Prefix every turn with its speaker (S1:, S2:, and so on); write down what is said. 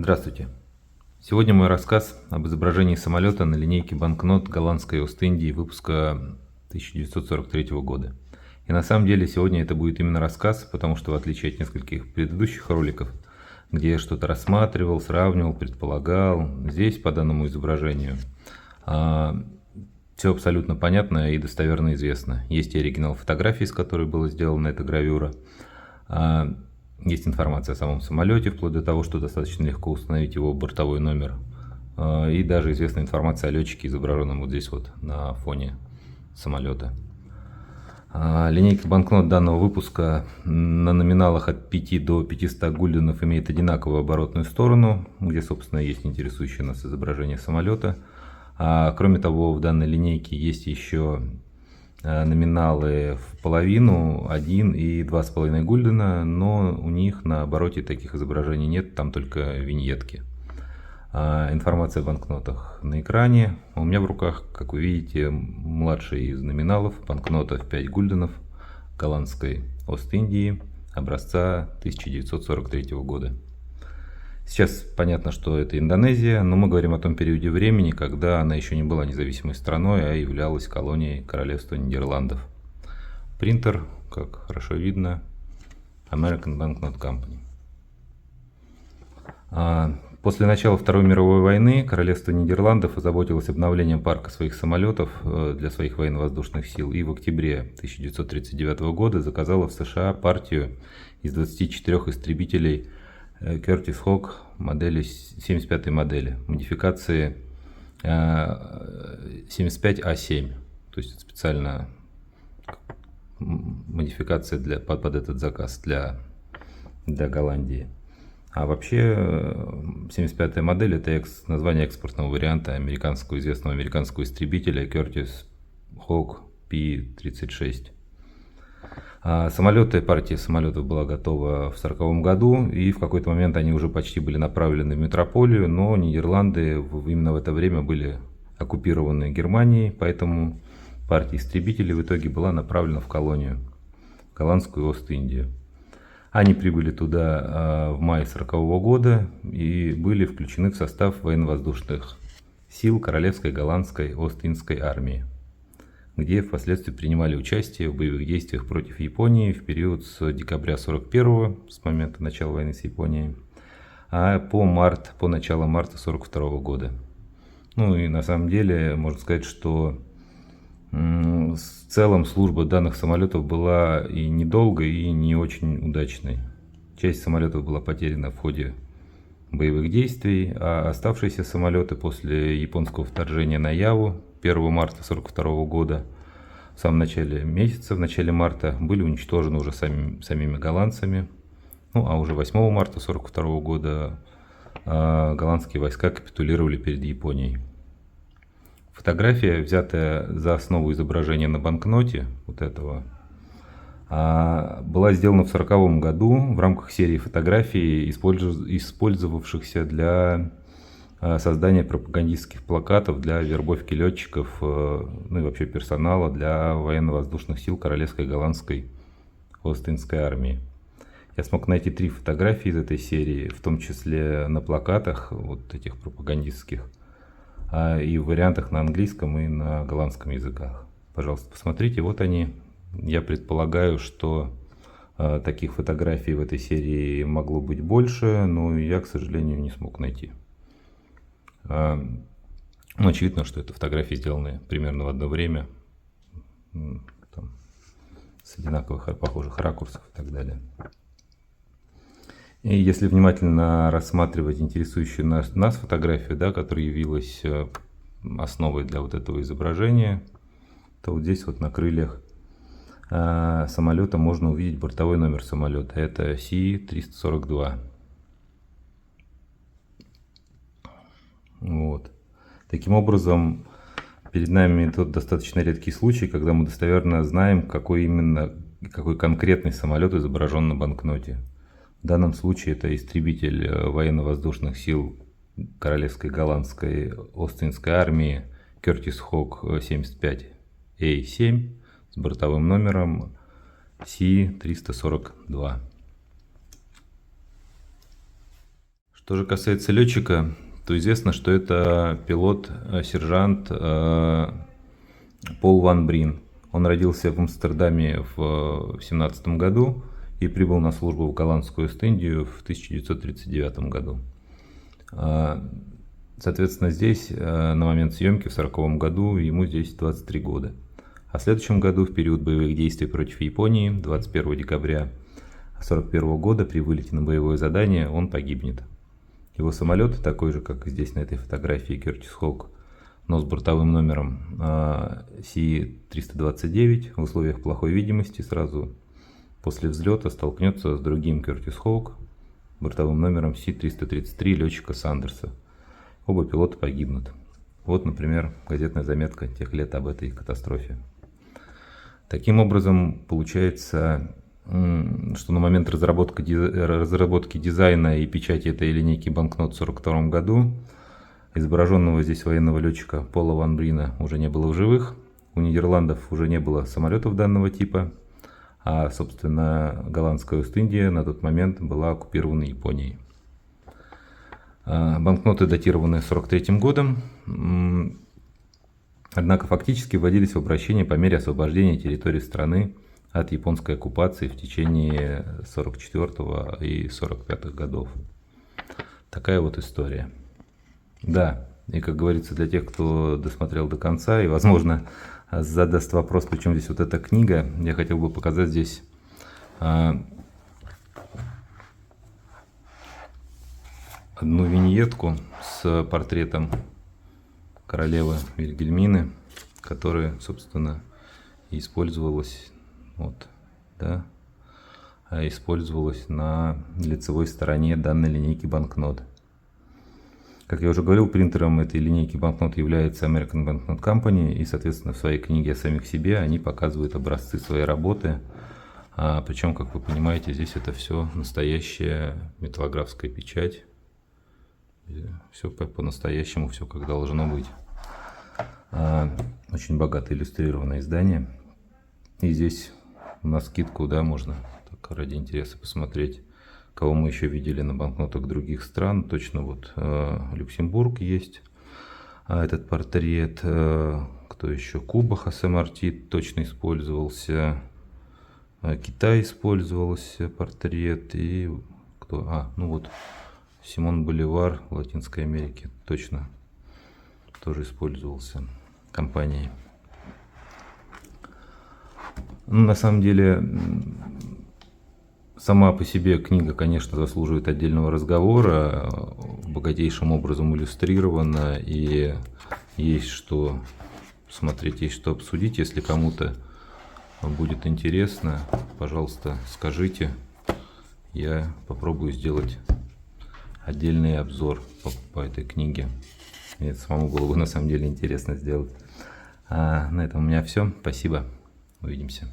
S1: Здравствуйте! Сегодня мой рассказ об изображении самолета на линейке банкнот голландской Ост-Индии выпуска 1943 года. И на самом деле сегодня это будет именно рассказ, потому что в отличие от нескольких предыдущих роликов, где я что-то рассматривал, сравнивал, предполагал, здесь по данному изображению все абсолютно понятно и достоверно известно. Есть и оригинал фотографии, с которой была сделана эта гравюра. Есть информация о самом самолете, вплоть до того, что достаточно легко установить его бортовой номер. И даже известна информация о летчике, изображенном вот здесь вот на фоне самолета. Линейка банкнот данного выпуска на номиналах от 5 до 500 гульденов имеет одинаковую оборотную сторону, где, собственно, есть интересующее нас изображение самолета. Кроме того, в данной линейке есть еще номиналы в половину, 1 и 2,5 гульдена, но у них на обороте таких изображений нет, там только виньетки. Информация о банкнотах на экране. У меня в руках, как вы видите, младший из номиналов, банкнота в 5 гульденов голландской Ост-Индии образца 1943 года. Сейчас понятно, что это Индонезия, но мы говорим о том периоде времени, когда она еще не была независимой страной, а являлась колонией Королевства Нидерландов. Принтер, как хорошо видно, American Banknote Company. После начала Второй мировой войны Королевство Нидерландов озаботилось обновлением парка своих самолетов для своих военно-воздушных сил и в октябре 1939 года заказало в США партию из 24 истребителей Curtiss Hawk модели 75 модели, модификации 75А7, то есть специально модификация под этот заказ для Голландии. А вообще 75-я модель это название экспортного варианта известного американского истребителя Curtiss Hawk P-36. Партия самолетов была готова в 1940 году, и в какой-то момент они уже почти были направлены в метрополию, но Нидерланды именно в это время были оккупированы Германией, поэтому партия истребителей в итоге была направлена в колонию, голландскую Ост-Индию. Они прибыли туда в мае 1940 года и были включены в состав военно-воздушных сил Королевской голландской Ост-Индской армии, где впоследствии принимали участие в боевых действиях против Японии в период с декабря 1941, с момента начала войны с Японией, по начало марта 1942 года. Ну и на самом деле можно сказать, что в целом служба данных самолетов была и недолгой, и не очень удачной. Часть самолетов была потеряна в ходе боевых действий, а оставшиеся самолеты после японского вторжения на Яву 1 марта 1942 года, в самом начале месяца, в начале марта, были уничтожены уже самими голландцами. Ну а уже 8 марта 1942 года голландские войска капитулировали перед Японией. Фотография, взятая за основу изображения на банкноте, вот этого, была сделана в 1940 году в рамках серии фотографий, использовавшихся для создания пропагандистских плакатов для вербовки летчиков, ну и вообще персонала для военно-воздушных сил Королевской голландской Ост-Индской армии. Я смог найти 3 фотографии из этой серии, в том числе на плакатах вот этих пропагандистских, и в вариантах на английском и на голландском языках. Пожалуйста, посмотрите, вот они. Я предполагаю, что таких фотографий в этой серии могло быть больше, но я, к сожалению, не смог найти. Ну, очевидно, что это фотографии сделаны примерно в одно время, там, с одинаковых похожих ракурсов и так далее. И если внимательно рассматривать интересующую нас фотографию, да, которая явилась основой для вот этого изображения, то вот здесь вот на крыльях самолета можно увидеть бортовой номер самолета. Это Си-342. Вот. Таким образом, перед нами тот достаточно редкий случай, когда мы достоверно знаем, какой конкретный самолет изображен на банкноте. В данном случае это истребитель военно-воздушных сил Королевской голландской Ост-Индской армии Curtiss Hawk 75A7 с бортовым номером Си-342. Что же касается летчика, то известно, что это пилот-сержант Пол Ван Брин. Он родился в Амстердаме в 17 году и прибыл на службу в Голландскую Ост-Индию в 1939 году. Соответственно, здесь на момент съемки в 1940 году ему здесь 23 года. А в следующем году, в период боевых действий против Японии, 21 декабря 1941 года, при вылете на боевое задание, он погибнет. Его самолет, такой же, как здесь на этой фотографии Curtiss Hawk, но с бортовым номером Си-329, в условиях плохой видимости сразу после взлета столкнется с другим Curtiss Hawk, бортовым номером Си-333 летчика Сандерса. Оба пилота погибнут. Вот, например, газетная заметка тех лет об этой катастрофе. Таким образом, получается, что на момент разработки дизайна и печати этой линейки банкнот в 1942 году изображенного здесь военного летчика Пола Ван Брина уже не было в живых, у Нидерландов уже не было самолетов данного типа, а, собственно, голландская Ост-Индия на тот момент была оккупирована Японией. Банкноты датированы 1943 годом, однако фактически вводились в обращение по мере освобождения территории страны от японской оккупации в течение 1944 и 1945 годов. Такая вот история. Да, и как говорится, для тех, кто досмотрел до конца и, возможно, задаст вопрос, причем здесь вот эта книга, я хотел бы показать здесь одну виньетку с портретом королевы Вильгельмины, которая, собственно, использовалась, вот, да, использовалась на лицевой стороне данной линейки банкнот. Как я уже говорил, принтером этой линейки банкнот является American Banknote Company, и, соответственно, в своей книге о самих себе они показывают образцы своей работы. Причем, как вы понимаете, здесь это все настоящая металлографская печать. Все по-настоящему, все как должно быть. Очень богато иллюстрированное издание. И здесь на скидку, да, можно так ради интереса посмотреть, кого мы еще видели на банкнотах других стран. Точно вот Люксембург есть этот портрет. Кто еще? Куба Хосе Марти точно использовался. Китай использовался портрет. И кто? Ну вот Симон Боливар Латинской Америки точно тоже использовался компанией. Ну, на самом деле, сама по себе книга, конечно, заслуживает отдельного разговора, богатейшим образом иллюстрирована, и есть что смотреть, есть что обсудить. Если кому-то будет интересно, пожалуйста, скажите, я попробую сделать отдельный обзор по этой книге. Мне самому было бы на самом деле интересно сделать. На этом у меня все. Спасибо. Увидимся.